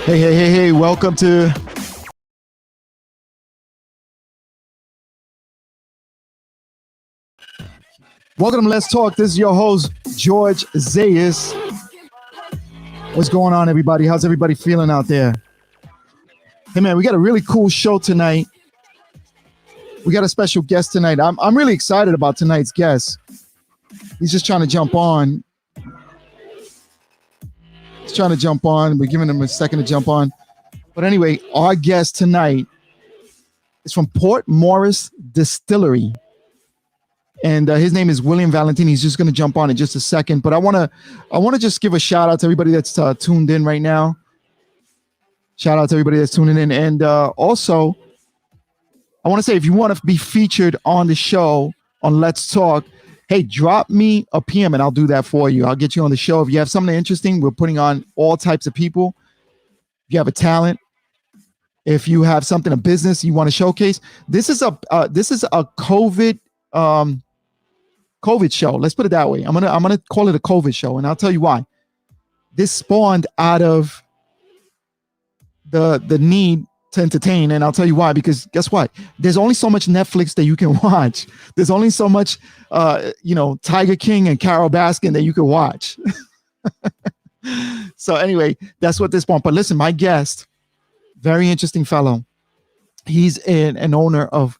Hey, welcome to Let's Talk. This is your host, George Zayas. What's going on, everybody? How's everybody feeling out there? Hey, man, we got a really cool show tonight. We got a special guest tonight. I'm really excited about tonight's guest. He's just trying to jump on. We're giving him a second to jump on. But anyway, our guest tonight is from Port Morris Distillery. And his name is William Valentin. He's just going to jump on in just a second. But I want to just give a shout out to everybody that's tuned in right now. Shout out to everybody that's tuning in. And also, I want to say, if you want to be featured on the show on Let's Talk, hey, drop me a PM and I'll do that for you. I'll get you on the show. If you have something interesting, we're putting on all types of people. If you have a talent, if you have something, a business you want to showcase, this is a COVID show. Let's put it that way. I'm gonna call it a COVID show, and I'll tell you why. This spawned out of the need to entertain, and I'll tell you why. Because guess what? There's only so much Netflix that you can watch. There's only so much, Tiger King and Carol Baskin that you can watch. So anyway, that's what this spawned. But listen, my guest, very interesting fellow. He's an owner of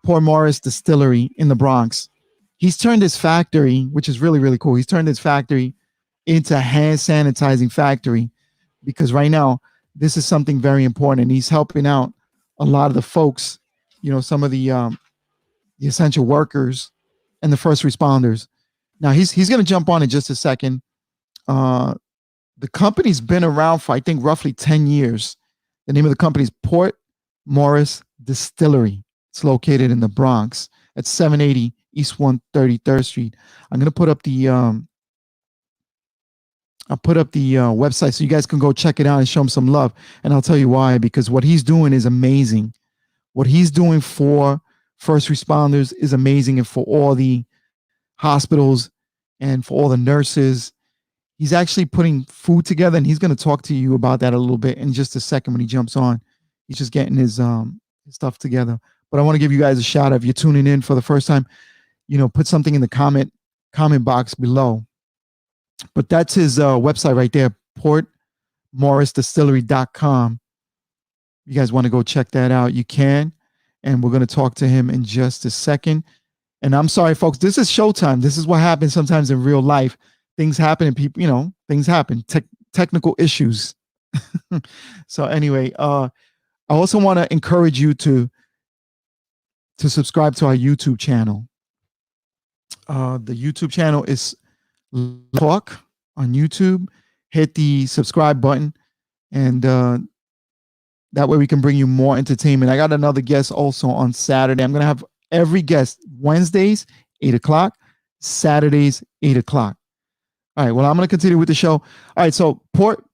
Port Morris Distillery in the Bronx. He's turned his factory, which is really, really cool. He's turned his factory into a hand sanitizing factory, because right now this is something very important. And he's helping out a lot of the folks, some of the essential workers and the first responders. Now he's going to jump on in just a second. The company's been around for, I think, roughly 10 years. The name of the company is Port Morris Distillery. It's located in the Bronx at 780 East 133rd Street. I'm going to put up the website so you guys can go check it out and show him some love. And I'll tell you why, because what he's doing is amazing. What he's doing for first responders is amazing, and for all the hospitals and for all the nurses. He's actually putting food together, and he's going to talk to you about that a little bit in just a second when he jumps on. He's just getting his stuff together. But I want to give you guys a shout out. If you're tuning in for the first time, put something in the comment box below. But that's his website right there, portmorrisdistillery.com. You guys want to go check that out, you can. And we're going to talk to him in just a second. And I'm sorry, folks, this is showtime. This is what happens sometimes in real life. Things happen and people, things happen, technical issues. So anyway, I also want to encourage you to subscribe to our YouTube channel. The YouTube channel is Talk on YouTube. Hit the subscribe button, and that way we can bring you more entertainment. I got another guest also on Saturday. I'm going to have every guest Wednesdays, 8 o'clock, Saturdays, 8 o'clock. All right, well, I'm going to continue with the show. All right, so Port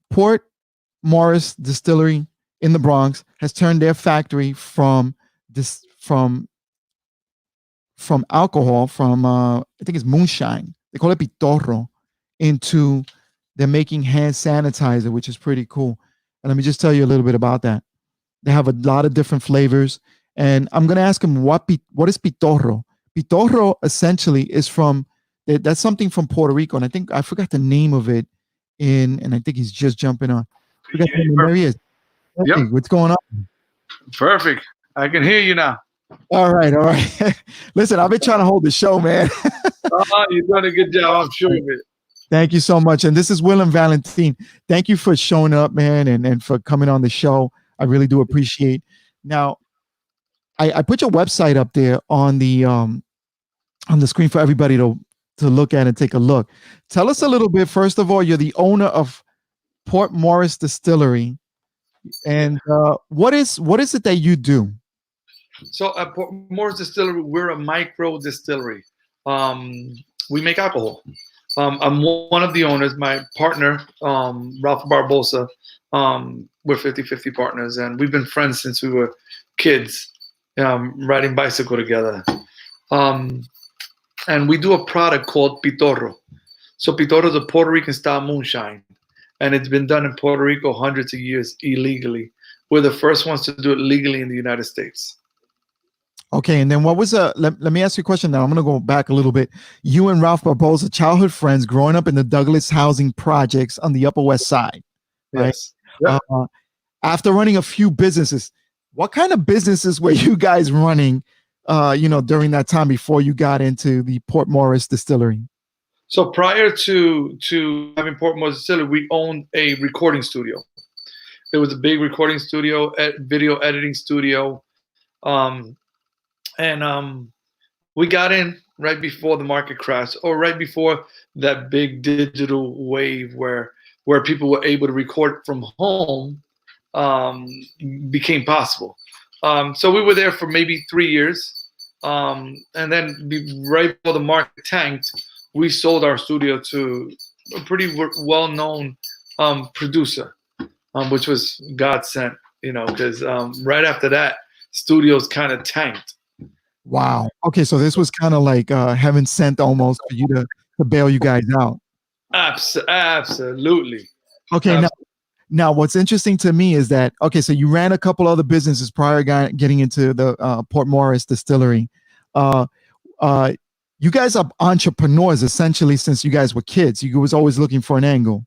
Morris Distillery in the Bronx has turned their factory from alcohol, I think it's Moonshine, they call it Pitorro, into they're making hand sanitizer, which is pretty cool. And let me just tell you a little bit about that. They have a lot of different flavors, and I'm going to ask him what is Pitorro. Pitorro essentially is that's something from Puerto Rico, and I think I forgot the name of it and I think he's just jumping on. There he is. Yep. What's going on? Perfect. I can hear you now. All right. Listen, I've been trying to hold the show, man. You've done a good job, I'm sure of it. Thank you so much. And this is William Valentin. Thank you for showing up, man, and for coming on the show. I really do appreciate. Now, I put your website up there on the screen for everybody to look at and take a look. Tell us a little bit. First of all, you're the owner of Port Morris Distillery, and what is it that you do? So at Port Morris Distillery, we're a micro distillery. We make alcohol. I'm one of the owners. My partner, Ralph Barbosa, we're 50-50 partners, and we've been friends since we were kids, riding bicycle together. And we do a product called Pitorro. So Pitorro is a Puerto Rican style moonshine. and it's been done in Puerto Rico hundreds of years illegally. We're the first ones to do it legally in the United States. Okay, and then what was let me ask you a question now. I'm gonna go back a little bit. You and Ralph Barbosa, childhood friends, growing up in the Douglas housing projects on the Upper West Side, right? Yes. Yep. After running a few businesses, what kind of businesses were you guys running, during that time before you got into the Port Morris Distillery? So prior to having Port Morris Distillery, we owned a recording studio. It was a big recording studio, video editing studio, and we got in right before the market crash, or right before that big digital wave where people were able to record from home um, became possible. So we were there for maybe 3 years, and then right before the market tanked, we sold our studio to a pretty well-known producer, which was God sent, because right after that, studios kind of tanked. Wow. Okay, so this was kind of like heaven sent almost for you to bail you guys out. Absolutely. Okay, now what's interesting to me is that, okay, so you ran a couple other businesses prior getting into the Port Morris Distillery. Uh, you guys are entrepreneurs essentially since you guys were kids. You was always looking for an angle.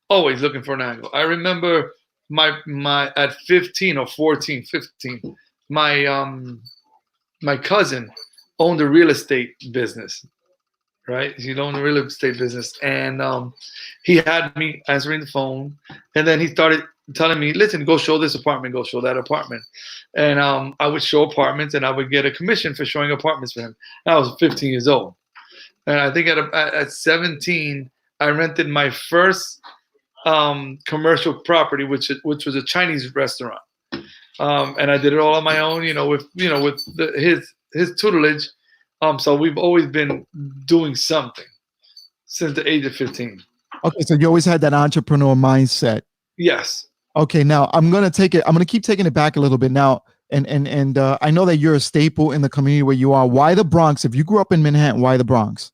Always looking for an angle. I remember my at 15 or 14, 15, my cousin owned a real estate business, right? He owned a real estate business, and he had me answering the phone, and then he started telling me, "Listen, go show this apartment, go show that apartment," and I would show apartments, and I would get a commission for showing apartments for him. I was 15 years old, and I think at 17, I rented my first commercial property, which was a Chinese restaurant. And I did it all on my own, with his tutelage. So we've always been doing something since the age of 15. Okay, so you always had that entrepreneur mindset. Yes. Okay, now I'm gonna keep taking it back a little bit now, and I know that you're a staple in the community where you are. Why the Bronx? If you grew up in Manhattan, why the Bronx?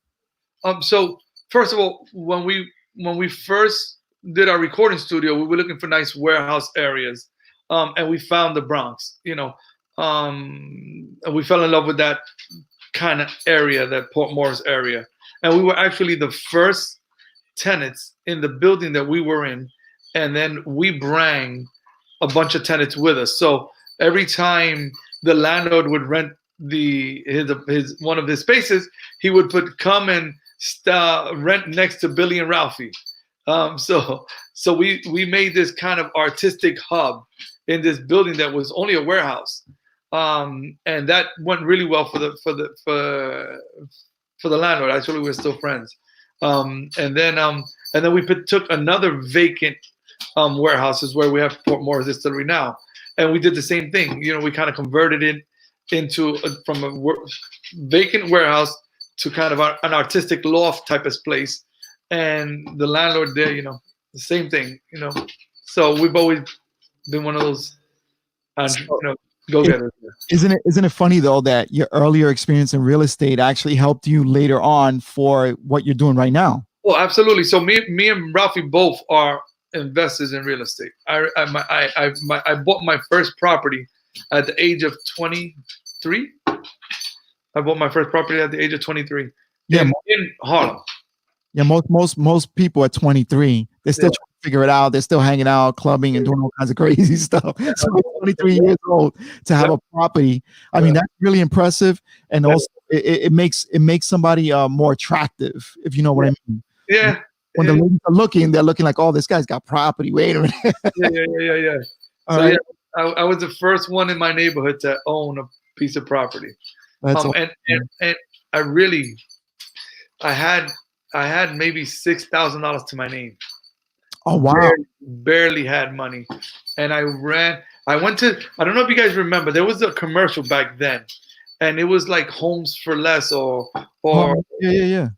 So first of all, when we first did our recording studio, we were looking for nice warehouse areas. And we found the Bronx, and we fell in love with that kind of area, that Port Morris area. And we were actually the first tenants in the building that we were in. And then we bring a bunch of tenants with us. So every time the landlord would rent his one of his spaces, he would come and rent next to Billy and Ralphie. So we made this kind of artistic hub in this building that was only a warehouse, and that went really well for the landlord. Actually, we're still friends. And then we took another vacant warehouses where we have Port Morris Distillery now, and we did the same thing. We kind of converted it into from a vacant warehouse to kind of an artistic loft type of place, and the landlord there, the same thing. So we've always been one of those go-getters. Isn't it funny though that your earlier experience in real estate actually helped you later on for what you're doing right now? Well, absolutely. So me and Ralphie both are investors in real estate. I bought my first property at the age of 23. I bought my first property at the age of 23. Yeah, in Harlem. Yeah, most people at 23, they're still trying to figure it out. They're still hanging out, clubbing, and doing all kinds of crazy stuff. So 23 years old to have a property, I mean, that's really impressive, and also it makes somebody more attractive, if you know what I mean. Yeah. When the ladies are looking, they're looking like, oh, this guy's got property. Wait a minute. Yeah. All right. Yeah, I was the first one in my neighborhood to own a piece of property. That's and I had maybe $6,000 to my name. Oh wow! Barely had money, and I went to. I don't know if you guys remember. There was a commercial back then, and it was like Homes for Less or yeah.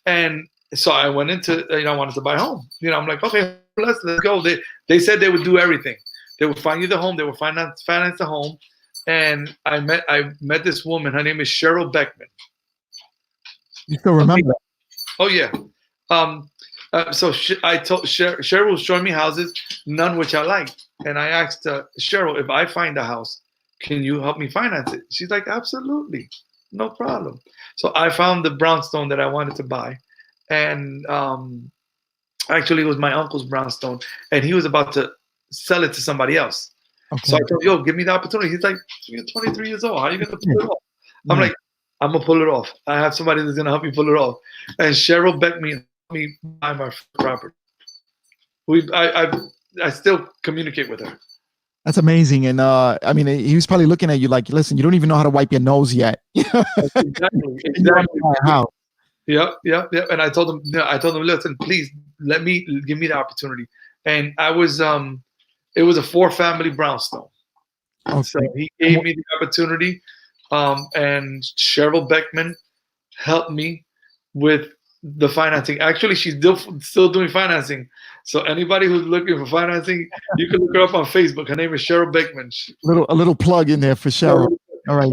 And so I went into. I wanted to buy a home. I'm like, okay, let's go. They said they would do everything. They would find you the home. They would finance the home. And I met this woman. Her name is Cheryl Beckman. You still remember that? Oh yeah. I told Cheryl was showing me houses, none which I liked, and I asked Cheryl, if I find a house, can you help me finance it? She's like, absolutely, no problem. So I found the brownstone that I wanted to buy, and actually it was my uncle's brownstone, and he was about to sell it to somebody else. Okay. So I told, yo, give me the opportunity. He's like, you're 23 years old. How are you going to pull it off? I'm Yeah. like, I'm going to pull it off. I have somebody that's going to help me pull it off. And Cheryl begged me buy my property. I still communicate with her. That's amazing. And I mean, he was probably looking at you like, listen, you don't even know how to wipe your nose yet. Exactly. How? Yep. And I told him, listen, please give me the opportunity. And it was a 4-family brownstone. Okay. So he gave me the opportunity, and Cheryl Beckman helped me with the financing. Actually, she's still doing financing. So anybody who's looking for financing, you can look her up on Facebook. Her name is Cheryl Beckman. A little plug in there for Cheryl. All right.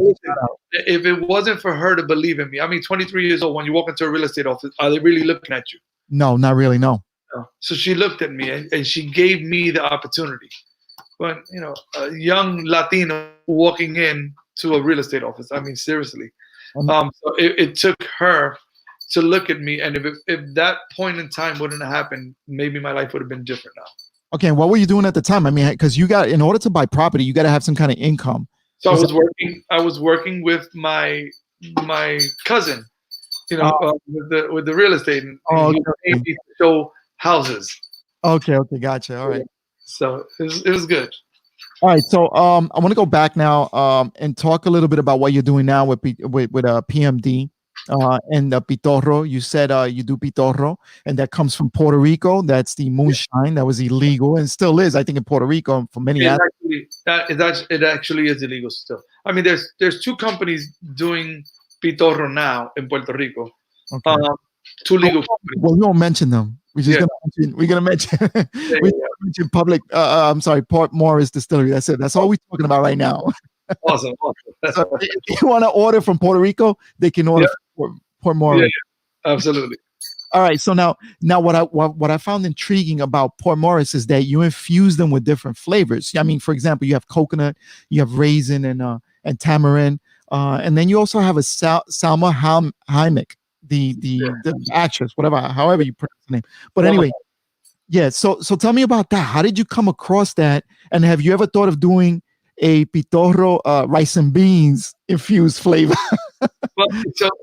If it wasn't for her to believe in me, I mean, 23 years old, when you walk into a real estate office, are they really looking at you? No, not really. No. So she looked at me and she gave me the opportunity. But, a young Latino walking in to a real estate office, I mean, seriously. So it took her to look at me. And if that point in time wouldn't have happened, maybe my life would have been different now. Okay. And what were you doing at the time? I mean, because in order to buy property, you got to have some kind of income. So I was working with my cousin, with the real estate, and he paid me to show houses. Okay, gotcha. All right. So it was good. All right, so I want to go back now and talk a little bit about what you're doing now with PMD and Pitorro. You said you do Pitorro, and that comes from Puerto Rico. That's the Moonshine that was illegal and still is, I think, in Puerto Rico for many. It actually is illegal still. I mean, there's 2 companies doing Pitorro now in Puerto Rico. Okay. 2 legal companies. Well, we won't mention them. We're gonna mention public. I'm sorry, Port Morris Distillery. That's it. That's all we're talking about right now. Awesome. So if you want to order from Puerto Rico, they can order from Port Morris. Yeah, absolutely. All right. So now what I found intriguing about Port Morris is that you infuse them with different flavors. I mean, for example, you have coconut, you have raisin and tamarind, and then you also have a Salma Hayek. The actress, however you pronounce the name. But anyway, yeah. So tell me about that. How did you come across that? And have you ever thought of doing a Pitorro rice and beans infused flavor? Well,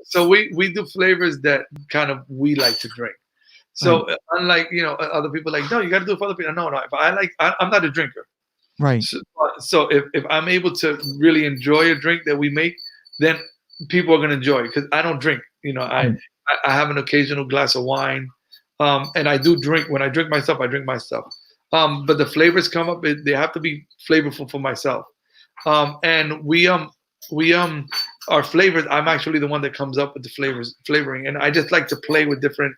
so we do flavors that kind of we like to drink. So unlike other people, like, no, you got to do it for other people. No. If I'm not a drinker. Right. So if I'm able to really enjoy a drink that we make, then people are going to enjoy it because I don't drink. I have an occasional glass of wine, and I do drink. When I drink myself, I drink myself. But the flavors come up; they have to be flavorful for myself. And we our flavors. I'm actually the one that comes up with the flavoring, and I just like to play with different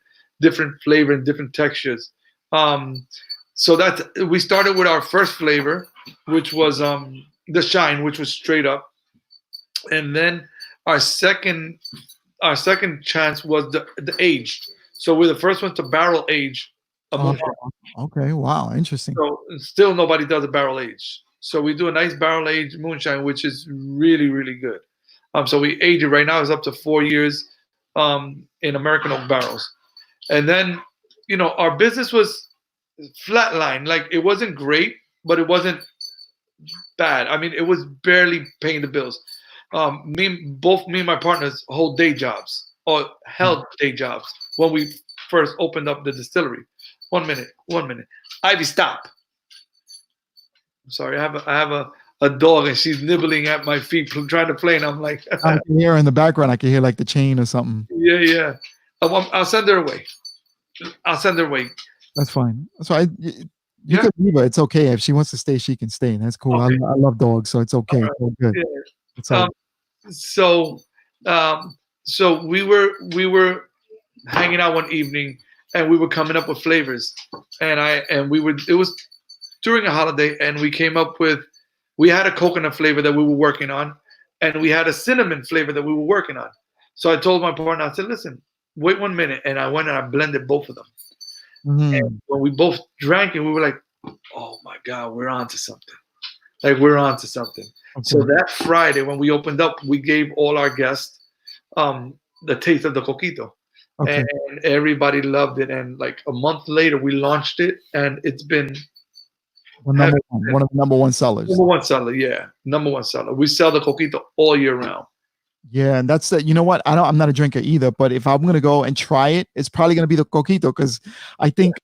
flavor and different textures. So we started with our first flavor, which was the Shine, which was straight up, and then our second chance was the aged. So we're the first one to barrel age a moonshine. Okay, wow, interesting. So still nobody does a barrel age. So we do a nice barrel aged moonshine, which is really, really good. So we age it right now. It's up to 4 years in American oak barrels. And then, our business was flatline. Like, it wasn't great, but it wasn't bad. I mean, it was barely paying the bills. Both me and my partners hold day jobs or held day jobs when we first opened up the distillery. 1 minute. Ivy, stop. I'm sorry. I have a dog and she's nibbling at my feet, trying to play, and I'm like, I can hear in the background. I can hear like the chain or something. Yeah. I'll send her away. That's fine. That's fine. You could leave her. It's okay. If she wants to stay, she can stay. That's cool. Okay. I love dogs, so it's okay. It's all good. Yeah. It's all So we were hanging out one evening and we were coming up with flavors, and it was during a holiday, and we had a coconut flavor that we were working on, and we had a cinnamon flavor that we were working on. So I told my partner, I said, listen, wait 1 minute, and I went and I blended both of them, Mhm. When we both drank it, we were like, "Oh my God, we're on to something! Like we're on to something." So Okay. that Friday when we opened up, we gave all our guests the taste of the coquito, and Okay. everybody loved it. And like a month later, we launched it, and it's been The heaven number one, one of the number one sellers. number one seller. Yeah, number one seller. We sell the coquito all year round. Yeah, and that's the, you know what? I'm not a drinker either, but if I'm gonna go and try it, it's probably gonna be the coquito because I think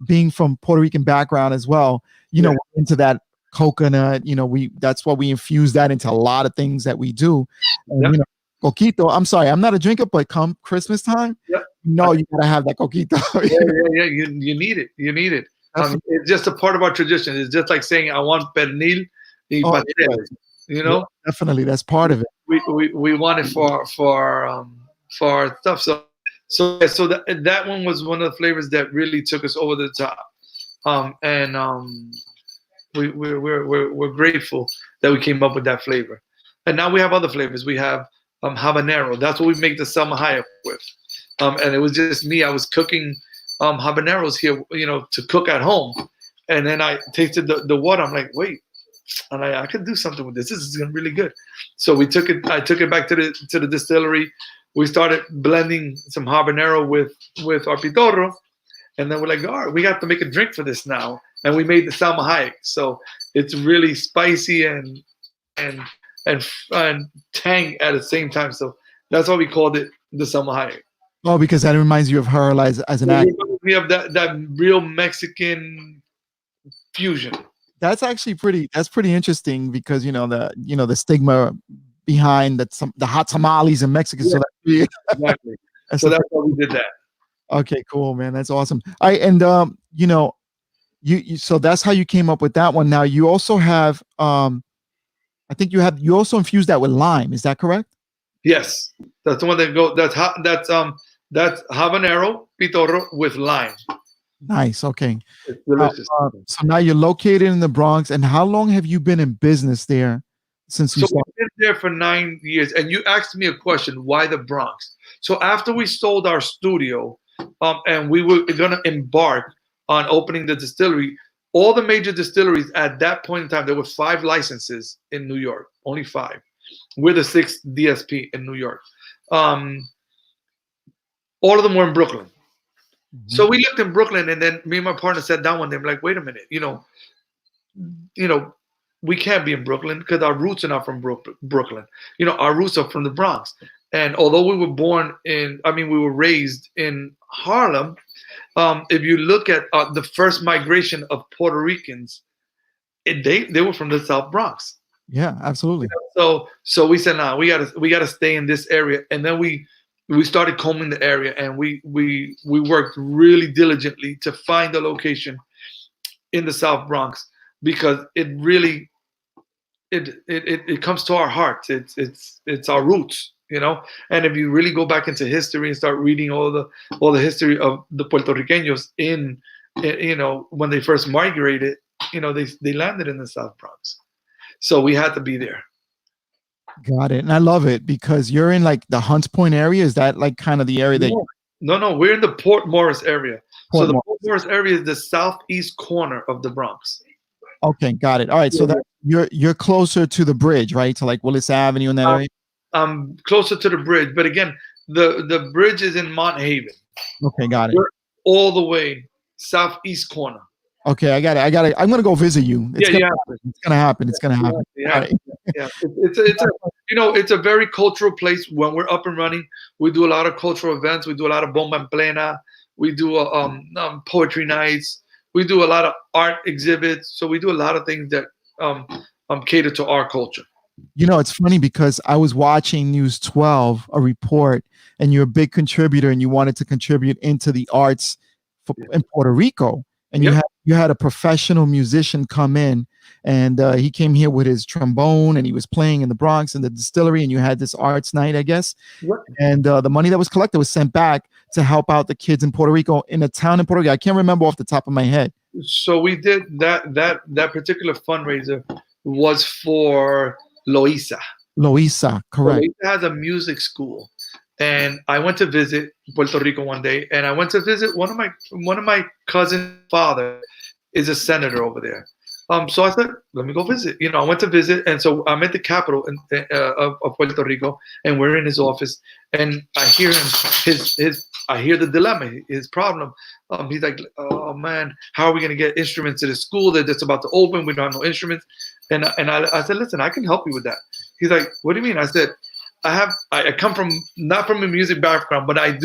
being from Puerto Rican background as well, Yeah, we're into that coconut, we that's why we infuse that into a lot of things that we do. And yeah, coquito, I'm sorry, I'm not a drinker, but come Christmas time, yeah. you gotta have that coquito. Yeah, yeah, yeah. You need it. You need it. Definitely. It's just a part of our tradition. It's just like saying I want pernil y Oh, yeah. pasteles. You Yeah, know, definitely. That's part of it. we want it for our stuff. So that one was one of the flavors that really took us over the top. And we're grateful that we came up with that flavor. And now we have other flavors. We have habanero. That's what we make the Selma Hayek with. And it was just me. I was cooking habaneros here, to cook at home. And then I tasted the water. I'm like, wait, and I could do something with this. This is really good. So we took it. I took it back to the distillery. We started blending some habanero with our pitorro, and then we're like, all right, we got to make a drink for this now. And we made the Salma Hayek. So it's really spicy and and tang at the same time. So that's why we called it the Salma Hayek. Oh, because that reminds you of her as an actor. We have that real Mexican fusion. That's pretty interesting because the stigma behind the hot tamales in Mexico. Yeah, So exactly. that's So a, that's why we did that. okay, cool, man. That's awesome. All right, and so that's how you came up with that one. Now you also have I think you also infused that with lime. Is that correct? Yes, that's the one that go. That's habanero pitorro with lime. Nice. Okay. It's Now, delicious. so now you're located in the Bronx, and how long have you been in business there since you So started? we've been there for 9 years, and you asked me a question: why the Bronx? So after we sold our studio, and we were going to embark on opening the distillery, all the major distilleries at that point in time, there were 5 licenses in New York, only 5. We're the 6th DSP in New York. Um, all of them were in Brooklyn. Mhm. So we looked in Brooklyn, and then me and my partner sat down one day. I'm like, wait a minute, we can't be in Brooklyn because our roots are not from Brooklyn. Our roots are from the Bronx. And although we were raised in Harlem. If you look at the first migration of Puerto Ricans, they were from the South Bronx. Yeah, absolutely. So we said, nah, we gotta stay in this area, and then we started combing the area, and we worked really diligently to find a location in the South Bronx because it really it comes to our hearts. It's our roots, And if you really go back into history and start reading all the history of the Puerto Ricanos when they first migrated, they landed in the South Bronx. So we had to be there. Got it. And I love it because you're in like the Hunts Point area. Is that like kind of the area that No, we're in the Port Morris area. So Port the Morris? Port Morris area is the southeast corner of the Bronx. Okay, got it. All right. So that you're closer to the bridge, right? To like Willis Avenue in that area. I'm closer to the bridge, but again, the bridge is in Mont Haven. Okay, got it. We're all the way southeast corner. Okay, I got it. I'm gonna go visit you. It's gonna happen. It's gonna happen. Yeah. All right. Yeah. It's a very cultural place. When we're up and running, we do a lot of cultural events. We do a lot of bomba en plena. We do poetry nights. We do a lot of art exhibits. So we do a lot of things that cater to our culture. It's funny because I was watching News 12, a report, and you're a big contributor, and you wanted to contribute into the arts in Puerto Rico. And you had a professional musician come in, and he came here with his trombone, and he was playing in the Bronx in the distillery, and you had this arts night, I guess. What? And the money that was collected was sent back to help out the kids in Puerto Rico, in a town in Puerto Rico. I can't remember off the top of my head. So we did that particular fundraiser was for Loisa. Loisa, correct. Loisa has a music school, and I went to visit Puerto Rico one day, and I went to visit one of my cousin's father is a senator over there. So I said, let me go visit. I went to visit, and so I'm at the capital of Puerto Rico, and we're in his office, and I hear I hear the dilemma, his problem. He's like, oh man, how are we going to get instruments to the school that it's about to open? We don't have no instruments. And I said, listen, I can help you with that. He's like, what do you mean? I said, I come from not from a music background, but I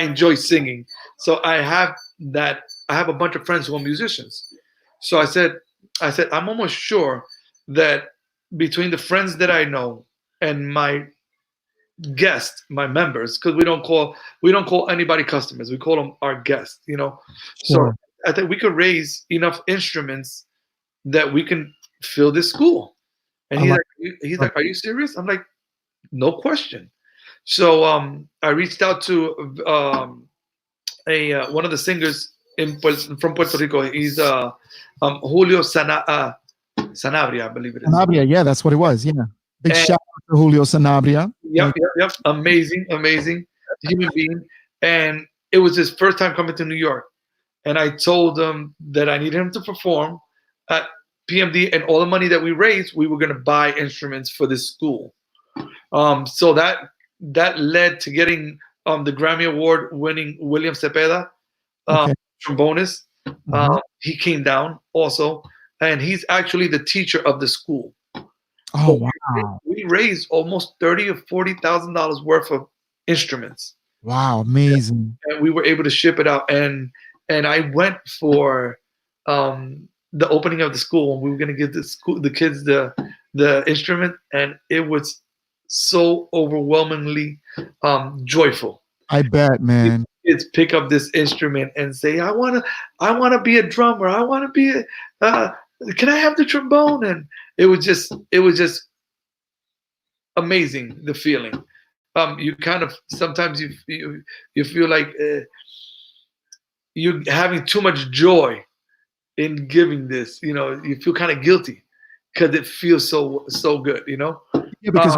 enjoy singing. So I have a bunch of friends who are musicians. So I said, I'm almost sure that between the friends that I know and my guests, my members, because we don't call anybody customers, we call them our guests. So Sure. I think we could raise enough instruments that we can fill this school. And he's like, are you serious? I'm like, no question. So I reached out to one of the singers from Puerto Rico. He's Julio Sanabria, I believe it is. Sanabria, yeah, that's what it was. Yeah, big shout out to Julio Sanabria. Yep. Amazing human being. And it was his first time coming to New York. And I told him that I needed him to perform at PMD, and all the money that we raised, we were going to buy instruments for this school. So that led to getting the Grammy Award winning William Cepeda, trombonist. He came down also, and he's actually the teacher of the school. Oh, so wow. We raised almost $30,000 or $40,000 worth of instruments. Wow, amazing. And we were able to ship it out. And I went for the opening of the school, and we were going to give the kids the instrument, and it was so overwhelmingly joyful. I bet, man. Kids pick up this instrument and say, I want to be a drummer. I want to be can I have the trombone? And it was just amazing, the feeling. You kind of sometimes you feel like you're having too much joy in giving this. You feel kind of guilty because it feels so good. Yeah, because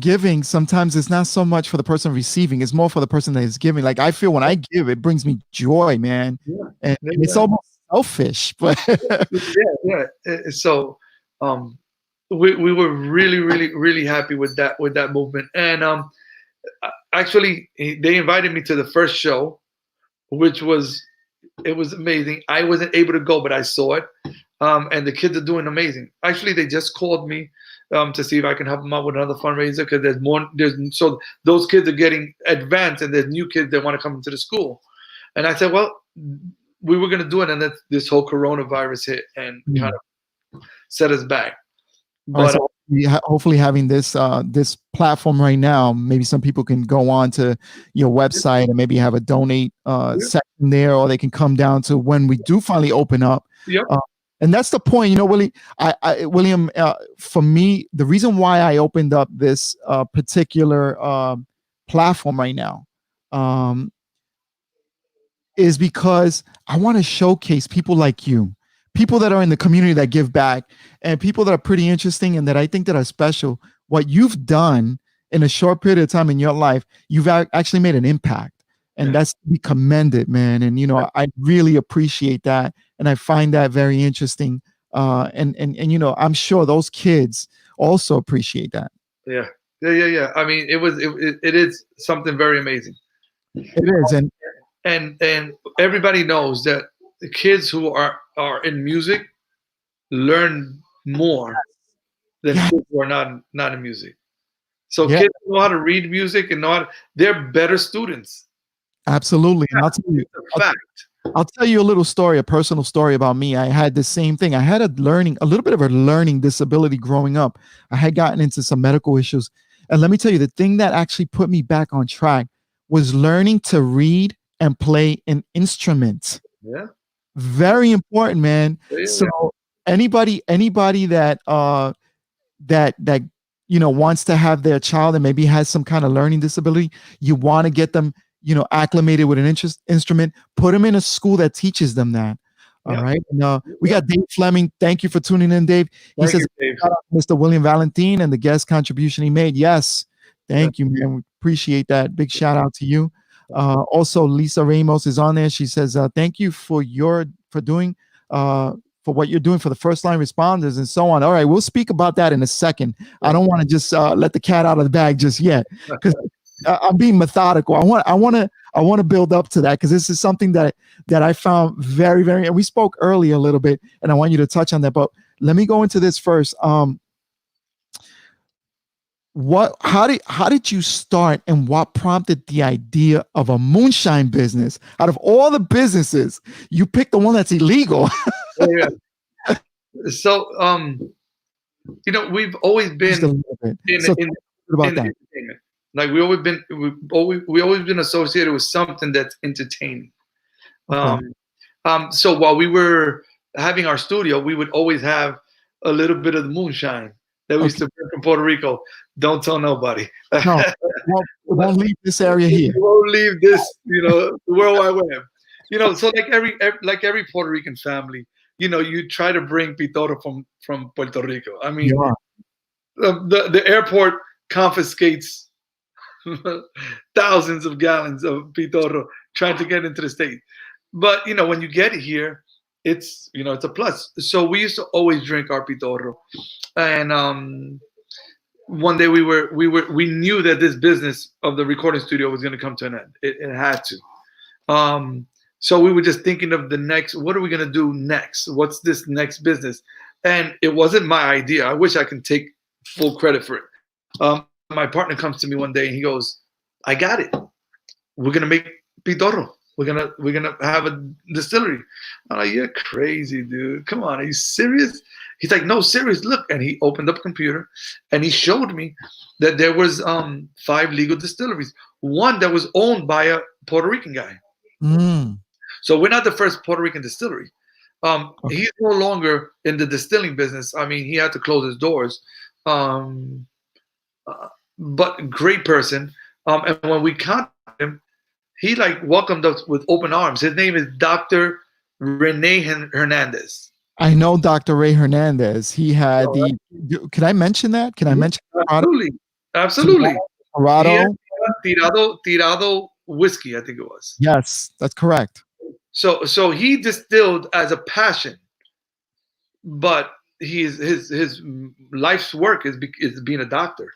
giving sometimes it's not so much for the person receiving; it's more for the person that is giving. Like I feel when I give, it brings me joy, man, and it's almost selfish, but yeah. So we were really happy with that movement, and actually they invited me to the first show, which was amazing. I wasn't able to go, but I saw it, and the kids are doing amazing. Actually, they just called me to see if I can help them out with another fundraiser, because there's more. So those kids are getting advanced, and there's new kids that want to come into the school. And I said, well, we were going to do it, and then this whole coronavirus hit and kind of set us back. But so hopefully having this platform right now, maybe some people can go on to your website and maybe have a donate section there, or they can come down to when we do finally open up. Yep. And that's the point, Willie. William, for me, the reason why I opened up this particular platform right now is because I want to showcase people like you, people that are in the community that give back, and people that are pretty interesting and that I think that are special. What you've done in a short period of time in your life, you've actually made an impact. And that's to be commended, man. And, I really appreciate that. And I find that very interesting. And I'm sure those kids also appreciate that. Yeah. I mean, it is something very amazing. It is. And everybody knows that the kids who are in music learn more than kids who are not in music. So kids know how to read music and they're better students. Absolutely. And I'll tell you a little story, a personal story about me. I had the same thing. I had a little bit of a learning disability growing up. I had gotten into some medical issues. And let me tell you, the thing that actually put me back on track was learning to read and play an instrument. Yeah. Very important, man. Yeah. So anybody that wants to have their child and maybe has some kind of learning disability, you want to get them acclimated with an instrument, put them in a school that teaches them that. All right. And, we got Dave Fleming. Thank you for tuning in, Dave. He says, Mr. William Valentin and the guest contribution he made. Yes. Thank you, man. Appreciate that. Big shout out to you. Also, Lisa Ramos is on there. She says, "Thank you for doing uh, for what you're doing for the first line responders and so on." All right, we'll speak about that in a second. I don't want to just let the cat out of the bag just yet, because I'm being methodical. I want to build up to that, because this is something that I found very, very. And we spoke earlier a little bit, and I want you to touch on that. But let me go into this first. How did you start, and what prompted the idea of a moonshine business? Out of all the businesses, you picked the one that's illegal. Oh, yeah. So, we've always Just a been little bit. in, So in, what about in that? entertainment. Like we always been associated with something that's entertaining. Okay. So while we were having our studio, we would always have a little bit of the moonshine that we used Okay. to bring from Puerto Rico. Don't tell nobody. No, won't leave this area here. We won't leave this, the World Wide Web. So like every Puerto Rican family, you try to bring pitoro from Puerto Rico. I mean, Yeah. the airport confiscates thousands of gallons of pitoro trying to get into the state. But when you get it here, it's it's a plus. So we used to always drink our pitoro, and one day we knew that this business of the recording studio was going to come to an end. It had to. So we were just thinking of the next. What are we going to do next? What's this next business? And it wasn't my idea. I wish I could take full credit for it. My partner comes to me one day and he goes, "I got it. We're gonna make pitoro. We're gonna have a distillery." I'm like, "You're crazy, dude. Come on, are you serious?" He's like, "No, serious. Look." And he opened up a computer and he showed me that there was 5 legal distilleries. One that was owned by a Puerto Rican guy. Mm. So we're not the first Puerto Rican distillery. Okay. He's no longer in the distilling business. I mean, he had to close his doors. But great person. And when we contacted him, he welcomed us with open arms. His name is Dr. Rene Hernandez. I know Dr. Ray Hernandez. He had Oh, Can I mention that? Can I mention Absolutely. Corrado? Tirado whiskey, I think it was. Yes, that's correct. So he distilled as a passion, but his life's work is being a doctor.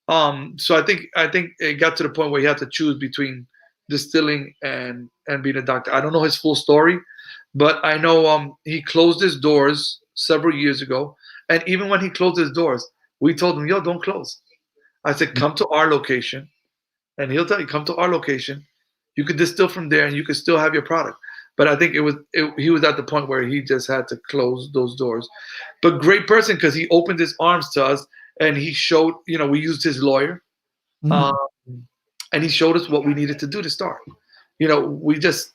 So I think it got to the point where he had to choose between distilling and being a doctor. I don't know his full story, but I know he closed his doors several years ago. And even when he closed his doors, we told him, "Yo, don't close." I said, "Come to our location," and he'll tell you, "Come to our location. You could distill from there, and you could still have your product." But I think he was at the point where he just had to close those doors. But great person, because he opened his arms to us. And he showed, we used his lawyer, Mm. and he showed us what we needed to do to start. We just,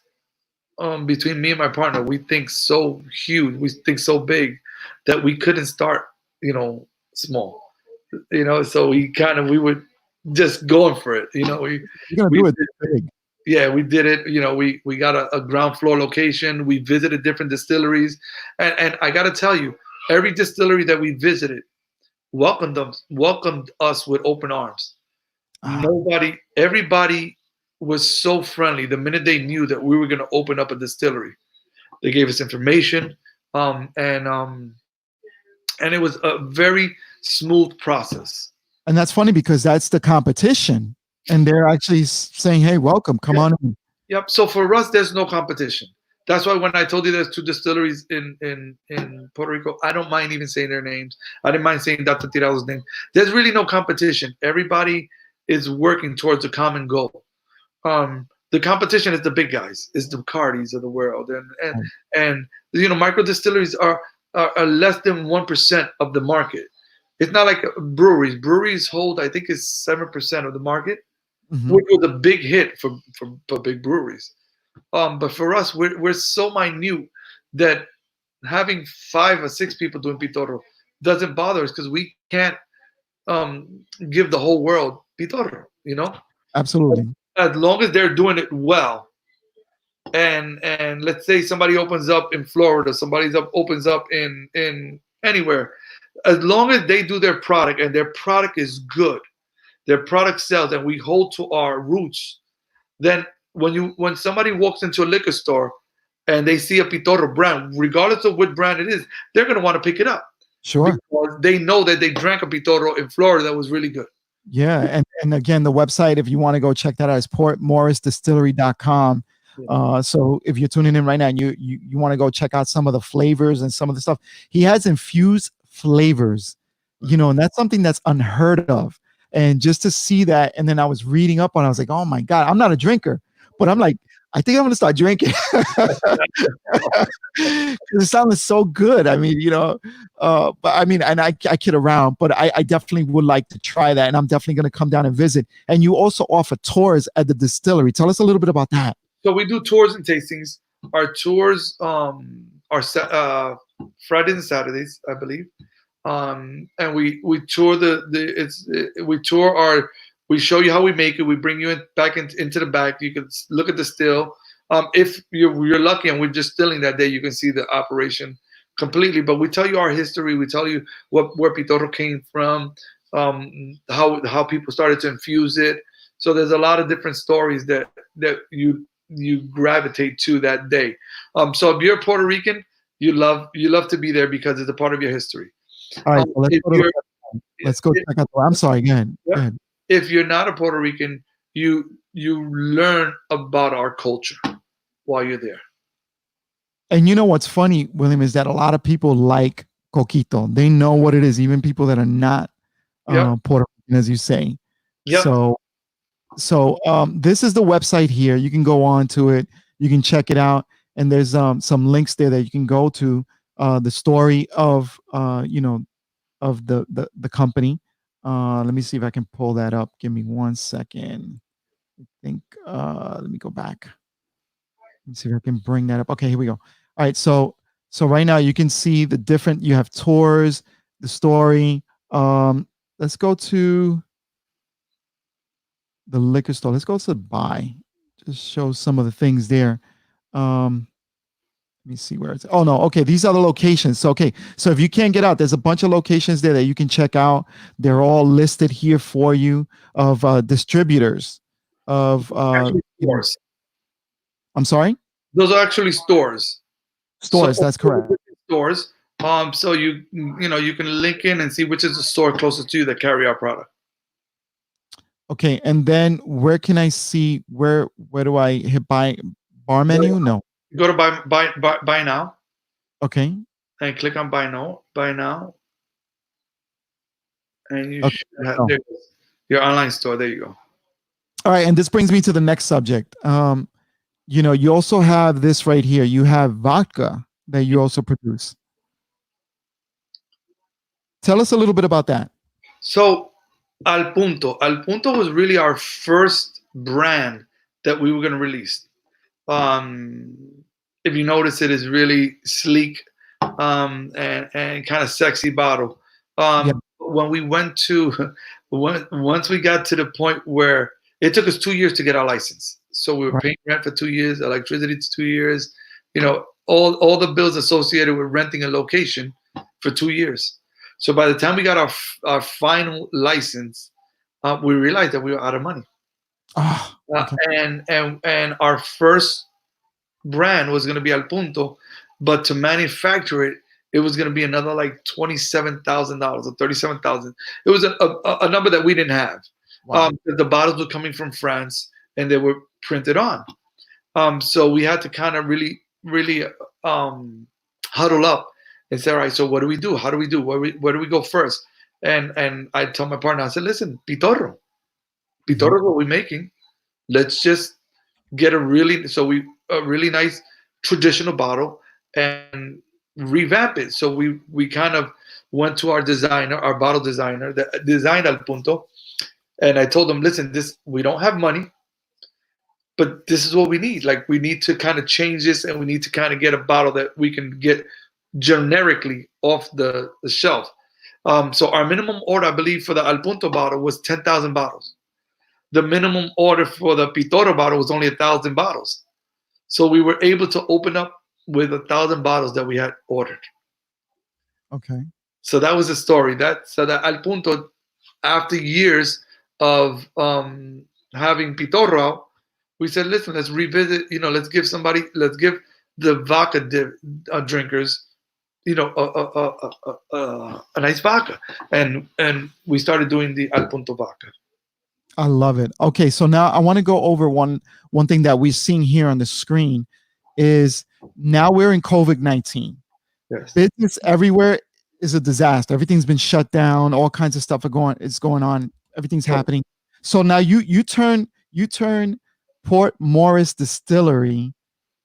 between me and my partner, we think so huge, we think so big that we couldn't start, small. So we were just going for it. You're gonna do it big. Yeah, we did it. We got a ground floor location. We visited different distilleries, and I got to tell you, every distillery that we visited welcomed us with open arms. Everybody was so friendly. The minute they knew that we were going to open up a distillery, they gave us information, and it was a very smooth process. And that's funny, because that's the competition, and they're actually saying, "Hey, welcome, come on in." Yep. So for us, there's no competition. That's why when I told you there's 2 distilleries in Puerto Rico, I don't mind even saying their names. I didn't mind saying Dr. Tirado's name. There's really no competition. Everybody is working towards a common goal. The competition is the big guys, is the Cardis of the world, and micro distilleries are less than 1% of the market. It's not like breweries. Breweries hold, I think, is 7% of the market, which was a big hit for big breweries. But for us, we're so minute that having 5 or 6 people doing pitoro doesn't bother us, because we can't give the whole world pitoro. Absolutely. As long as they're doing it well, and let's say somebody opens up in Florida, opens up in anywhere, as long as they do their product and their product is good, their product sells, and we hold to our roots, then when somebody walks into a liquor store and they see a Pitorro brand, regardless of what brand it is, they're going to want to pick it up Sure. because they know that they drank a Pitorro in Florida that was really good. Yeah. And again, the website, if you want to go check that out, is portmorrisdistillery.com. So if you're tuning in right now and you want to go check out some of the flavors and some of the stuff, he has infused flavors, and that's something that's unheard of. And just to see that, and then I was reading up on it, I was like, oh my God, I'm not a drinker, but I'm like, I think I'm gonna start drinking. It sounded so good. I mean, but I mean, and I kid around, but I definitely would like to try that, and I'm definitely gonna come down and visit. And you also offer tours at the distillery. Tell us a little bit about that. So we do tours and tastings. Our tours are Fridays and Saturdays, I believe. And we tour we show you how we make it. We bring you back into the back. You can look at the still. If you're lucky and we're just distilling that day, you can see the operation completely. But we tell you our history. We tell you where Pitorro came from, how people started to infuse it. So there's a lot of different stories that you gravitate to that day. So if you're Puerto Rican, you love to be there because it's a part of your history. All right, let's go check out. I'm sorry, go ahead. Yeah. Go ahead. If you're not a Puerto Rican, you learn about our culture while you're there. And you know what's funny, William, is that a lot of people like coquito. They know what it is, even people that are not Puerto Rican, as you say. Yep. So this is the website here. You can go on to it. You can check it out. And there's some links there that you can go to, the story of of the company. Let me see if I can pull that up. Give me 1 second. I think let me go back. Let's see if I can bring that up. Okay, here we go. All right, so right now you can see the different, you have tours, the story. Let's go to the liquor store. Let's go to buy. Just show some of the things there. Let me see where it's. Oh no, okay. These are the locations. So okay, so if you can't get out, there's a bunch of locations there that you can check out. They're all listed here for you of distributors of stores. I'm sorry? Those are actually stores. Stores, that's correct. Stores. So you can link in and see which is the store closest to you that carry our product. Okay, and then where can I see where do I hit buy bar menu? No. Go to buy now. Okay. And click on buy now. And you should have your online store. There you go. All right, and this brings me to the next subject. You also have this right here. You have vodka that you also produce. Tell us a little bit about that. So, Al Punto was really our first brand that we were going to release. If you notice, it is really sleek and kind of sexy bottle. When we once we got to the point where it took us 2 years to get our license. So we were paying rent for 2 years, electricity 2 years, all the bills associated with renting a location for 2 years. So by the time we got our final license, we realized that we were out of money. Oh, okay. And our first brand was going to be Al Punto, but to manufacture it, it was going to be another like $27,000 or $37,000. It was a number that we didn't have. Wow. The bottles were coming from France and they were printed on. So we had to kind of really huddle up and say, all right, so what do we do? How do we do? Where do we go first? And I told my partner, I said, listen, Pitorro is what we're making. Let's just get a really nice traditional bottle and revamp it. So we kind of went to our designer, our bottle designer that designed Al Punto. And I told him, listen, we don't have money, but this is what we need. Like, we need to kind of change this, and we need to kind of get a bottle that we can get generically off the shelf. So our minimum order, I believe, for the Al Punto bottle was 10,000 bottles. The minimum order for the Pitorro bottle was only 1,000 bottles. So we were able to open up with 1,000 bottles that we had ordered. Okay. So that was the story. So that Al Punto, after years, of having pitorro out, we said, listen, let's revisit. Let's give the vodka drinkers, a nice vodka, and we started doing the al punto vodka. I love it. Okay, so now I want to go over one thing that we've seen here on the screen is now we're in COVID-19. Yes. Business everywhere is a disaster. Everything's been shut down. All kinds of stuff is going on. Everything's happening. So now you turn Port Morris Distillery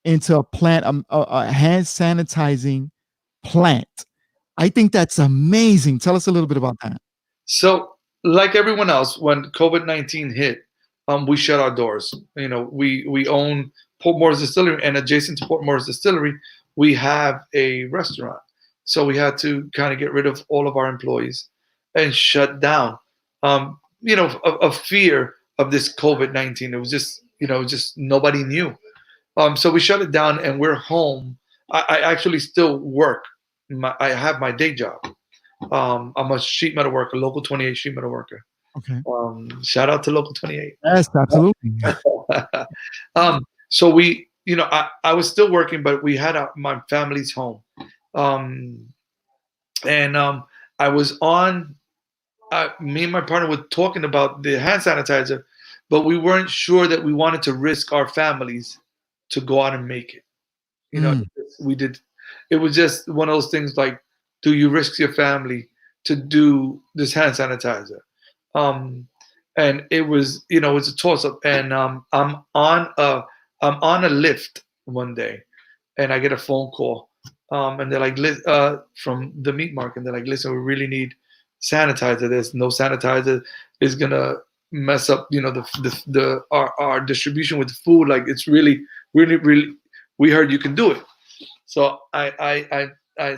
into a plant, a hand sanitizing plant. I think that's amazing. Tell us a little bit about that. So, like everyone else, when COVID-19 hit, we shut our doors. We own Port Morris Distillery, and adjacent to Port Morris Distillery, we have a restaurant. So we had to kind of get rid of all of our employees and shut down. A fear of this COVID-19. It was just nobody knew. So we shut it down, and we're home. I actually still work. I have my day job. I'm a sheet metal worker, local 28 sheet metal worker. Okay. Shout out to local 28. Yes, absolutely. So I was still working, but we had my family's home. I was on, me and my partner were talking about the hand sanitizer, but we weren't sure that we wanted to risk our families to go out and make it. We did. It was just one of those things like, do you risk your family to do this hand sanitizer? And it was, it's a toss up. And I'm on a lift one day, and I get a phone call, and they're like, from the meat market, and they're like, listen, we really need sanitizer. There's no sanitizer is gonna mess up, our distribution with the food. Like, it's really, really, really. We heard you can do it. So I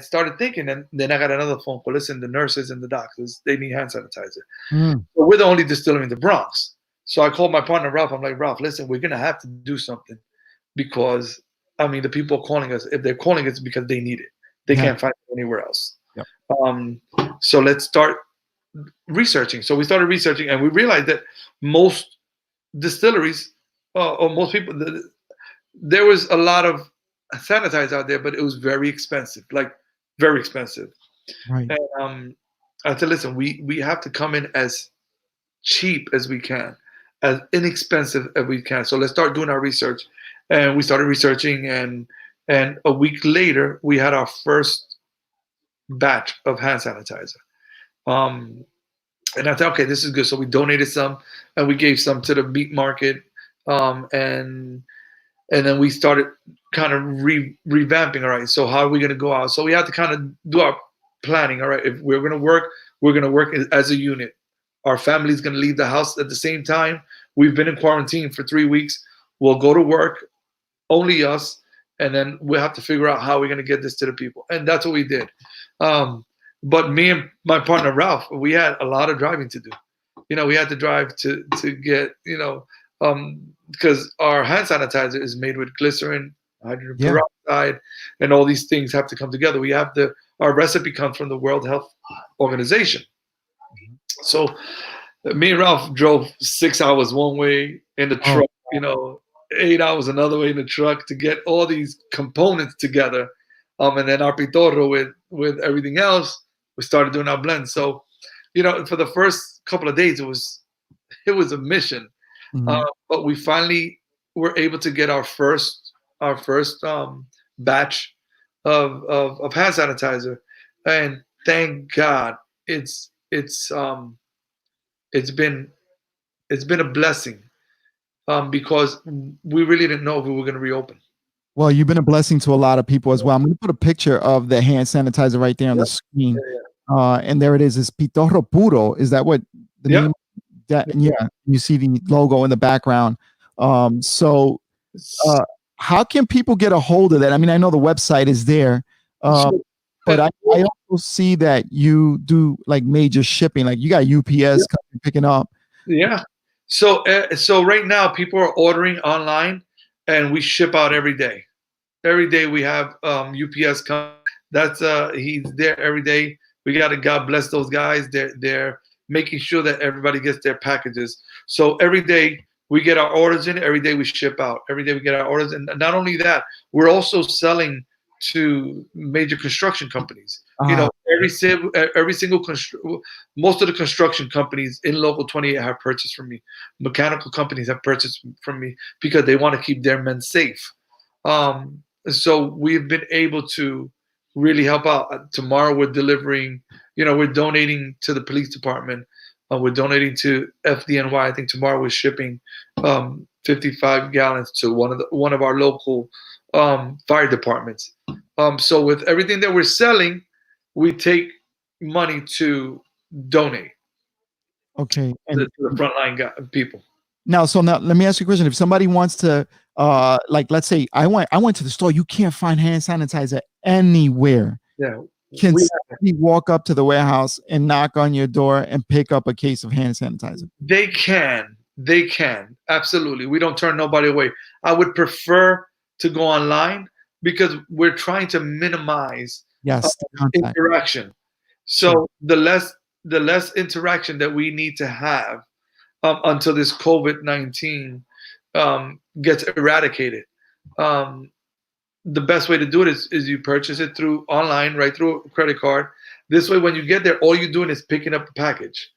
started thinking, and then I got another phone call. Listen, the nurses and the doctors, they need hand sanitizer. So we're the only distillery in the Bronx. So I called my partner, Ralph. I'm like, Ralph, listen, we're going to have to do something because, the people are calling us. If they're calling us because they need it. They can't find it anywhere else. Yep. So let's start researching. So we started researching, and we realized that most distilleries, or most people, there was a lot of sanitizer out there, but it was very expensive, like very expensive. Right. And I said, listen, we have to come in as cheap as we can, as inexpensive as we can. So let's start doing our research. And we started researching, and a week later we had our first batch of hand sanitizer. And I thought, okay, this is good. So we donated some, and we gave some to the meat market, and then we started kind of revamping. All right, so how are we going to go out? So we had to kind of do our planning. All right, if we're going to work as a unit. Our family's going to leave the house at the same time. We've been in quarantine for 3 weeks. We'll go to work, only us, and then we'll have to figure out how we're going to get this to the people. And that's what we did. But me and my partner, Ralph, we had a lot of driving to do. We had to drive to get, because our hand sanitizer is made with glycerin, hydrogen peroxide, and all these things have to come together. Our recipe comes from the World Health Organization. So me and Ralph drove 6 hours one way in the truck, 8 hours another way in the truck to get all these components together. And then our pitorro with everything else, we started doing our blend. So, for the first couple of days, it was a mission. But we finally were able to get our first batch of hand sanitizer, and thank God it's been a blessing, because we really didn't know if we were going to reopen. Well, you've been a blessing to a lot of people as well. I'm going to put a picture of the hand sanitizer right there on the screen. And there it is. It's Pitorro Puro. Is that what the name? You see the logo in the background. So how can people get a hold of that? I mean, I know the website is there, but I also see that you do like major shipping. Like you got UPS coming picking up. Yeah. So right now people are ordering online, and we ship out every day. Every day we have UPS come. That's he's there every day. We got to, God bless those guys. They're making sure that everybody gets their packages. So every day we get our orders in, every day we ship out, every day we get our orders. And not only that, we're also selling to major construction companies. Ah, Every single most of the construction companies in local 28 have purchased from me. Mechanical companies have purchased from me because they want to keep their men safe. So we've been able to really help out. Tomorrow we're delivering, we're donating to the police department. We're donating to FDNY. I think tomorrow we're shipping 55 gallons to one of our local fire departments. So with everything that we're selling, we take money to donate okay. to the frontline people. Now, let me ask you a question. If somebody wants to, like, let's say I went to the store, you can't find hand sanitizer anywhere. Yeah, Can we somebody walk up to the warehouse and knock on your door and pick up a case of hand sanitizer? They can. They can. Absolutely. We don't turn nobody away. I would prefer to go online because we're trying to minimize Yes, the contact. interaction. So Sure. the less interaction that we need to have until this COVID-19 gets eradicated. The best way to do it is you purchase it through online, right through a credit card. This way, when you get there, all you're doing is picking up the package.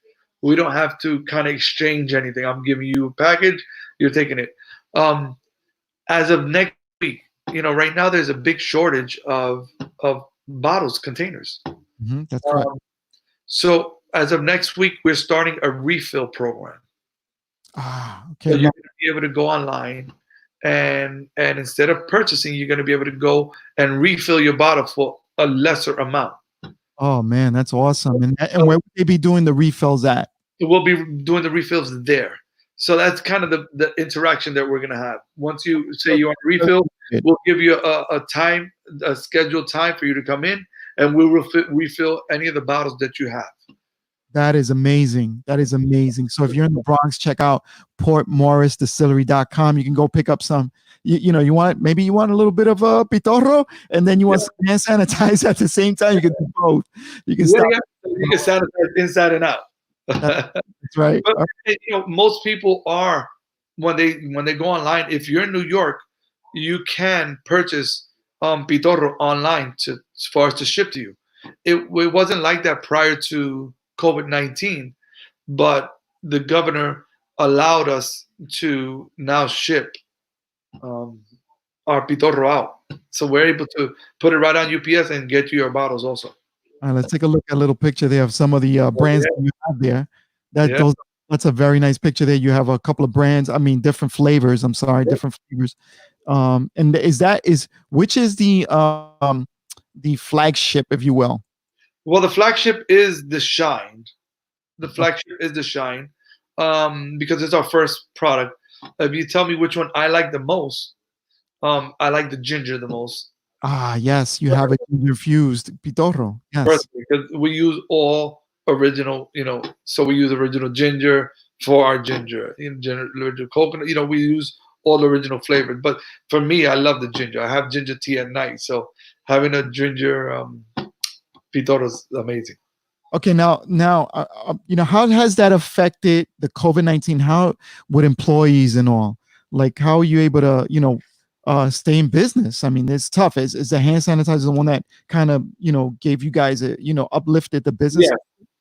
We don't have to kind of exchange anything. I'm giving you a package, you're taking it. As of next week, right now there's a big shortage of bottles, containers. That's right. So as of next week, we're starting a refill program. Okay. So you're going to be able to go online, and instead of purchasing, you're going to be able to go and refill your bottle for a lesser amount. Oh man, that's awesome. And where would they be doing the refills at? We'll be doing the refills there. So that's kind of the interaction that we're going to have. Once you say you want to refill, we'll give you a scheduled time for you to come in, and we'll refill any of the bottles that you have. That is amazing. That is amazing. So if you're in the Bronx, check out portmorrisdistillery.com. You can go pick up some, you want a little bit of a pitorro, and then you want some hand sanitizer at the same time. You can do both. You can sanitize inside and out. That's right. But, most people are, when they go online, if you're in New York, you can purchase pitorro online for us to ship to you. It wasn't like that prior to COVID-19, but the governor allowed us to now ship our pitorro out. So we're able to put it right on UPS and get you your bottles also. All right, let's take a look at a little picture there of some of the brands that you have there. That's a very nice picture there. You have a couple of brands. I mean, different flavors. I'm sorry, different flavors. And which is the flagship, if you will? Well, the flagship is the Shine. The flagship is the Shine because it's our first product. If you tell me which one I like the most, I like the ginger the most. Yes, you have a ginger infused pitorro. Yes, personally, because we use all original. So we use original ginger for our ginger, original coconut. We use all the original flavors. But for me, I love the ginger. I have ginger tea at night, so having a ginger pitorro is amazing. Okay, now, how has that affected the COVID-19? How with employees and all? Like, how are you able to, stay in business? I mean, it's tough. Is the hand sanitizer the one that kind of, gave you guys uplifted the business? Yeah,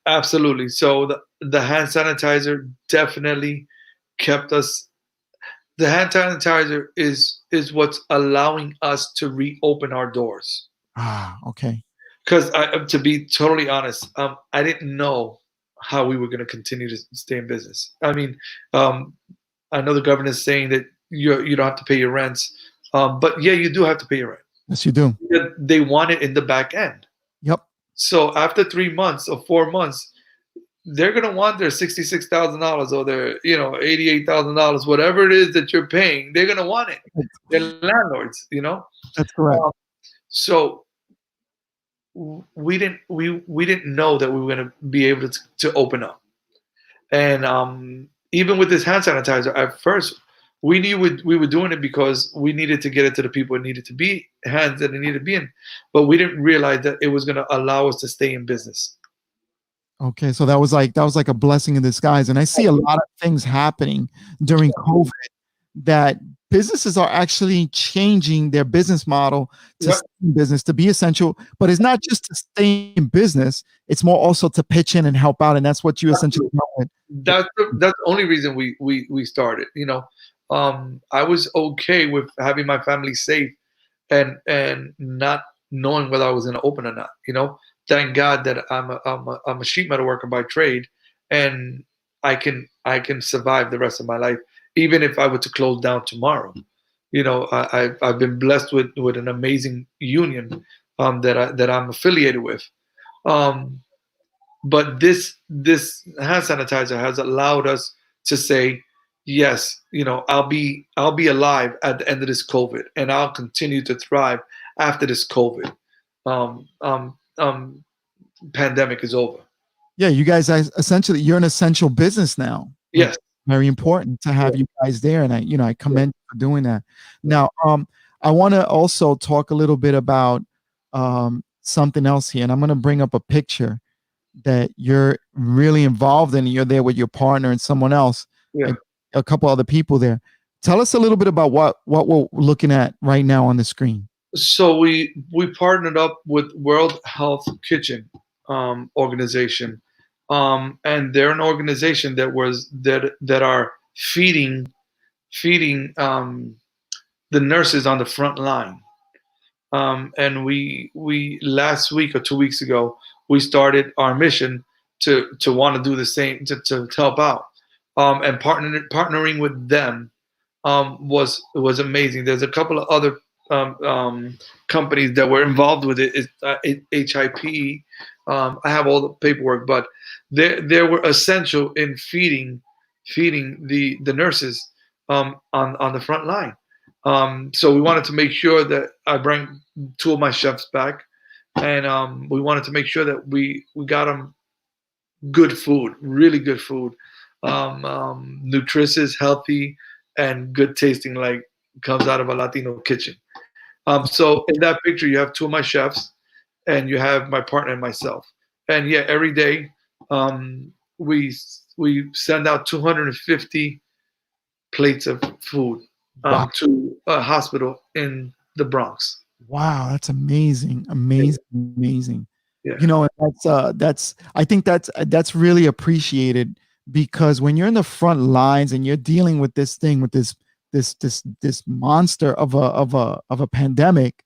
absolutely. So the hand sanitizer definitely kept us. The hand sanitizer is what's allowing us to reopen our doors. Okay. Because to be totally honest, I didn't know how we were going to continue to stay in business. I mean, I know the government is saying that you don't have to pay your rents, but yeah, you do have to pay your rent. Yes, you do. They want it in the back end. Yep. So after 3 months or 4 months, they're going to want their $66,000 or their $88,000, whatever it is that you're paying. They're going to want it. They're landlords, That's correct. So we didn't know that we were going to be able to open up. And even with this hand sanitizer, at first we knew we were doing it because we needed to get it to the people it needed to be, hands that it needed to be in, but we didn't realize that it was going to allow us to stay in business. Okay, so that was like a blessing in disguise, and I see a lot of things happening during COVID that businesses are actually changing their business model to Yep. stay in business, to be essential, but it's not just to stay in business, it's more also to pitch in and help out, and that's what you essentially done with That's the only reason we started. I was okay with having my family safe and not knowing whether I was going to open or not. Thank God that I'm a sheet metal worker by trade, and I can survive the rest of my life, even if I were to close down tomorrow. I've been blessed with an amazing union that I'm affiliated with. Um, but this hand sanitizer has allowed us to say, yes, I'll be alive at the end of this COVID, and I'll continue to thrive after this COVID um, um, um, pandemic is over. yeah, you guys essentially you're an essential business now, which Yes. is very important to Yeah. have you guys there, and I Yeah. commend you for doing that. Yeah. Now, I want to also talk a little bit about something else here, and I'm going to bring up a picture that you're really involved in. You're there with your partner and someone else, Yeah. and a couple other people there. Tell us a little bit about what we're looking at right now on the screen. So we partnered up with World Health Kitchen organization, and they're an organization that are feeding the nurses on the front line. And we last week or 2 weeks ago we started our mission to want to do the same, to help out, and partnering with them was amazing. There's a couple of other companies that were involved with it. HIP. I have all the paperwork, but they were essential in feeding the nurses on the front line. So we wanted to make sure that I bring two of my chefs back, and we wanted to make sure that we got them good food, really good food, nutritious, healthy, and good tasting, like comes out of a Latino kitchen. So in that picture, you have two of my chefs, and you have my partner and myself. And yeah, every day we send out 250 plates of food Wow. to a hospital in the Bronx. Wow, that's amazing, Yeah, amazing, amazing. yeah, And that's I think that's really appreciated because when you're in the front lines and you're dealing with this thing with this monster of a pandemic,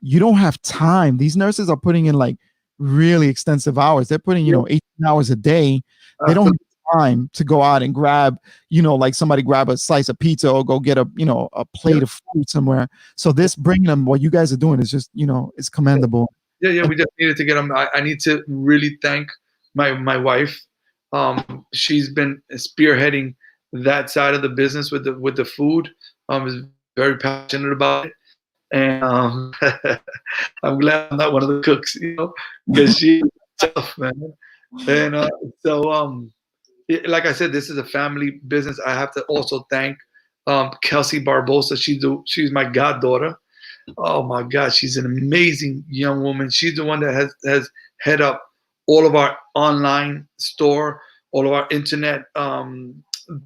you don't have time. These nurses are putting in like really extensive hours. They're putting, yeah. 18 hours a day. They don't Absolutely. have time to go out and grab, like somebody grab a slice of pizza or go get a Yeah, plate of food somewhere. So this bringing them, what you guys are doing is just, is commendable. yeah, yeah. And We just needed to get them. I need to really thank my wife. She's been spearheading that side of the business with the food. Is very passionate about it, and I'm glad I'm not one of the cooks, because she's tough, man. And so like I said, this is a family business. I have to also thank Kelsey Barbosa. She's my goddaughter. Oh my God, she's an amazing young woman. She's the one that has head up all of our online store, all of our internet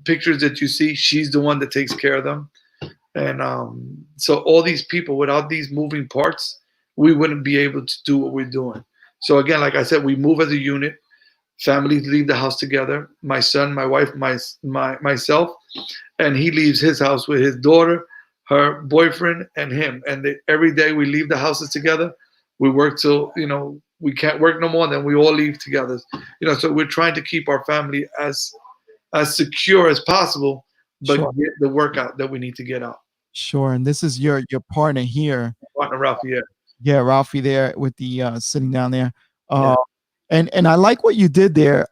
pictures that you see. She's the one that takes care of them. And so all these people, without these moving parts, we wouldn't be able to do what we're doing. So again, like I said, we move as a unit. Families leave the house together. My son, my wife, myself, and he leaves his house with his daughter, her boyfriend, and him. And every day we leave the houses together. We work till we can't work no more. Then we all leave together. So we're trying to keep our family as secure as possible, but sure, get the workout that we need to get out. sure. And this is your partner here. Partner Ralph, yeah, Yeah, Ralphie there with the sitting down there. yeah, Uh and I like what you did there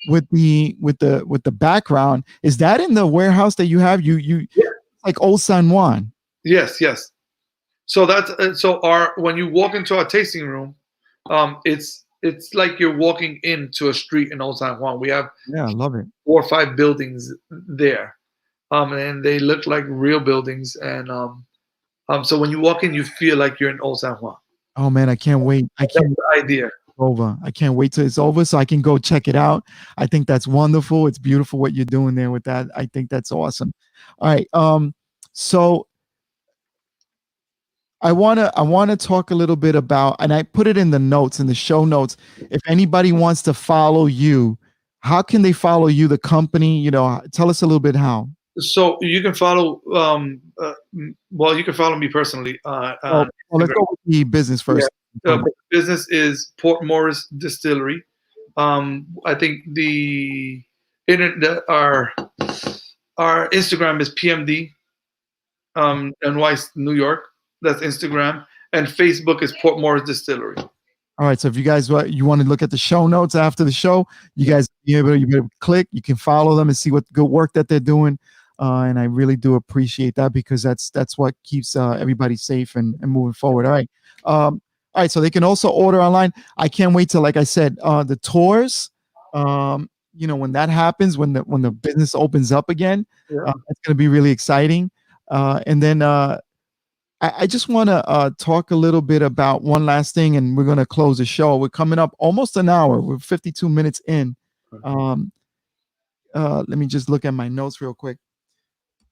with the background. Is that in the warehouse that you have? You yeah. like Old San Juan. Yes, yes. So that's so our when you walk into our tasting room, it's like you're walking into a street in Old San Juan. We have Yeah, I love it. 4 or 5 buildings there, and they look like real buildings. And so when you walk in, you feel like you're in Old San Juan. Oh man, I can't wait. I That's can't the idea. over. I can't wait till it's over so I can go check it out. I think that's wonderful. It's beautiful what you're doing there with that. I think that's awesome. All right. So I wanna talk a little bit about, and I put it in the notes, in the show notes. If anybody wants to follow you, how can they follow you, the company? Tell us a little bit how. So you can follow. Well, you can follow me personally Well, on let's Instagram. go with the business Yeah. first. The business is Port Morris Distillery. I think our Instagram is PMD NY New York. That's Instagram, and Facebook is Port Morris Distillery. All right. So if you guys you want to look at the show notes after the show, you guys you able to click. You can follow them and see what good work that they're doing. And I really do appreciate that because that's what keeps everybody safe and moving forward. All right. All right. So they can also order online. I can't wait till, like I said, the tours. When that happens, when the business opens up again, Yeah. it's going to be really exciting. And then I just want to talk a little bit about one last thing, and we're going to close the show. We're coming up almost an hour. We're 52 minutes in. Let me just look at my notes real quick.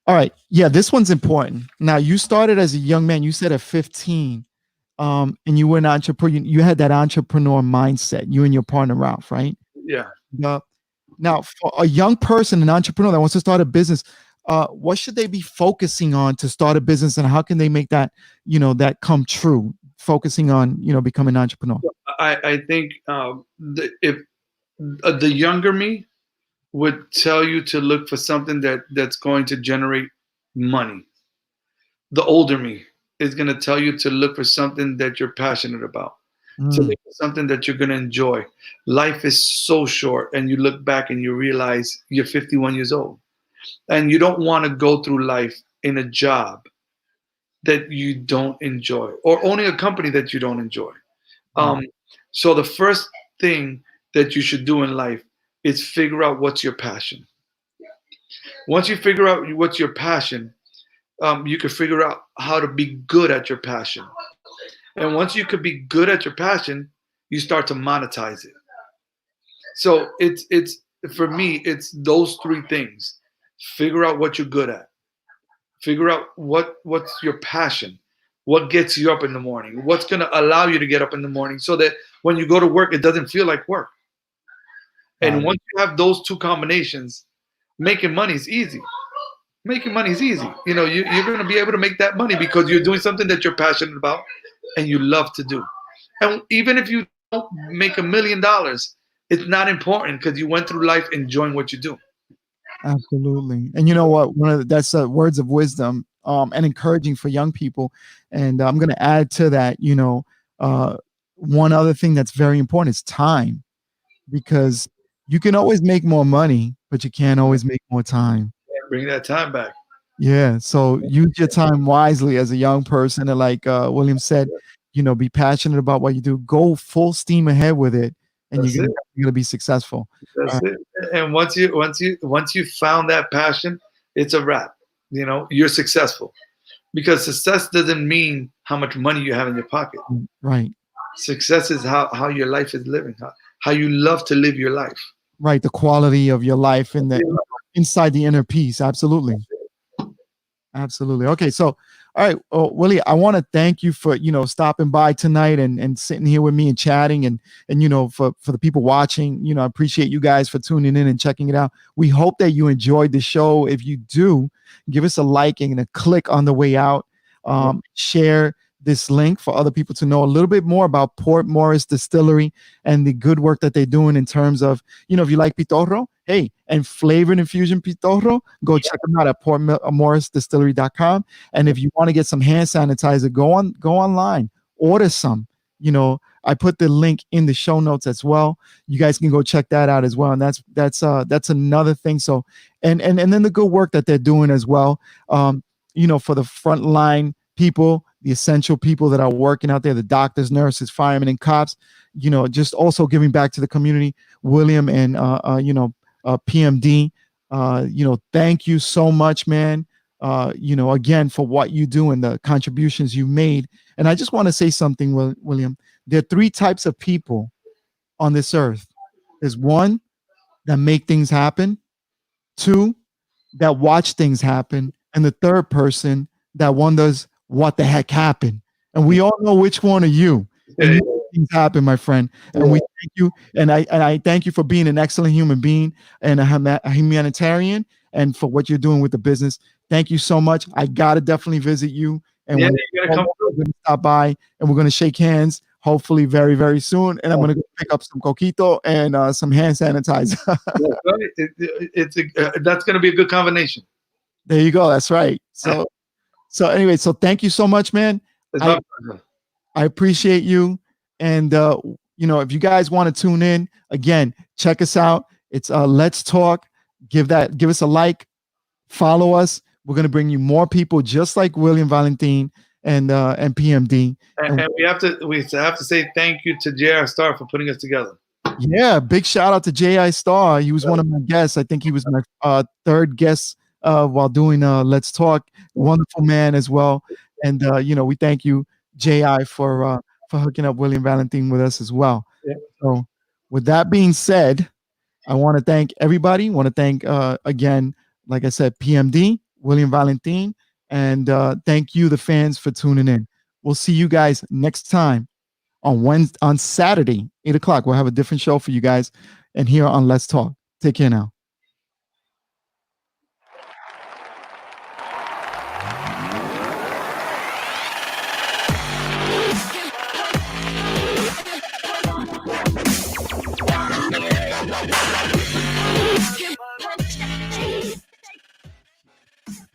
All right. Yeah, this one's important. Now, you started as a young man. You said at 15, and you were an entrepreneur. You had that entrepreneur mindset, you and your partner, Ralph, right? Yeah. Now, for a young person, an entrepreneur that wants to start a business, what should they be focusing on to start a business, and how can they make that, that come true? Focusing on, becoming an entrepreneur. I think if the younger me would tell you to look for something that's going to generate money. The older me is going to tell you to look for something that you're passionate about, to look for something that you're going to enjoy. Life is so short, and you look back and you realize you're 51 years old, and you don't want to go through life in a job that you don't enjoy, or owning a company that you don't enjoy. So the first thing that you should do in life is figure out what's your passion. Once you figure out what's your passion, you can figure out how to be good at your passion. And once you could be good at your passion, you start to monetize it. So it's for me, it's those three things. Figure out what you're good at. Figure out what's your passion. What gets you up in the morning? What's going to allow you to get up in the morning so that when you go to work, it doesn't feel like work. And once you have those two combinations, making money is easy. Making money is easy. You're going to be able to make that money because you're doing something that you're passionate about and you love to do. And even if you don't make $1 million, it's not important because you went through life enjoying what you do. Absolutely. And you know what? That's words of wisdom and encouraging for young people. And I'm going to add to that, one other thing that's very important is time, because you can always make more money, but you can't always make more time. Bring that time back. Yeah. So use your time wisely as a young person. And like William said, be passionate about what you do. Go full steam ahead with it, and you're gonna be successful. That's it. And once you found that passion, it's a wrap. You're successful, because success doesn't mean how much money you have in your pocket. Right. Success is how your life is living, how you love to live your life. Right. The quality of your life and inside the inner peace. Absolutely. Absolutely. Okay. So, all right, Willie, I want to thank you for, stopping by tonight and sitting here with me and chatting and for the people watching, I appreciate you guys for tuning in and checking it out. We hope that you enjoyed the show. If you do, give us a like and a click on the way out. Share this link for other people to know a little bit more about Port Morris Distillery and the good work that they're doing in terms of, if you like pitorro, hey, and flavored infusion pitorro, go check them out at portmorrisdistillery.com. And if you want to get some hand sanitizer, go online, order some. I put the link in the show notes as well. You guys can go check that out as well. And that's another thing. So, and then the good work that they're doing as well. For the frontline people, the essential people that are working out there, the doctors, nurses, firemen, and cops, just also giving back to the community. William and PMD, thank you so much, man. Again, for what you do and the contributions you made. And I just want to say something, William. There are three types of people on this earth. There's one that make things happen, two that watch things happen, and the third person that wonders what the heck happened. And we all know which one are you. And Yeah, you make things happen, my friend. And we thank you. And I thank you for being an excellent human being and a humanitarian, and for what you're doing with the business. Thank you so much. I gotta definitely visit you. And yeah, when you gotta come. we're gonna stop by and we're gonna shake hands, hopefully very, very soon. And I'm gonna go pick up some coquito and some hand sanitizer. That's gonna be a good combination. There you go. That's right. So anyway, so thank you so much, man. It's I my pleasure. I appreciate you. And if you guys want to tune in, again, check us out. It's Let's Talk. Give us a like, follow us. We're gonna bring you more people just like William Valentin and PMD. And we have to say thank you to J.R. Star for putting us together. Yeah, big shout out to J.I. Star. He was one of my guests. I think he was my third guest while doing Let's Talk. Wonderful man as well. And we thank you, J.I., for hooking up William Valentin with us as well. Yeah. So with that being said, I want to thank everybody. Want to thank again, like I said, PMD, William Valentin, and thank you, the fans, for tuning in. We'll see you guys next time on Saturday, 8 o'clock. We'll have a different show for you guys, and here on Let's Talk. Take care now.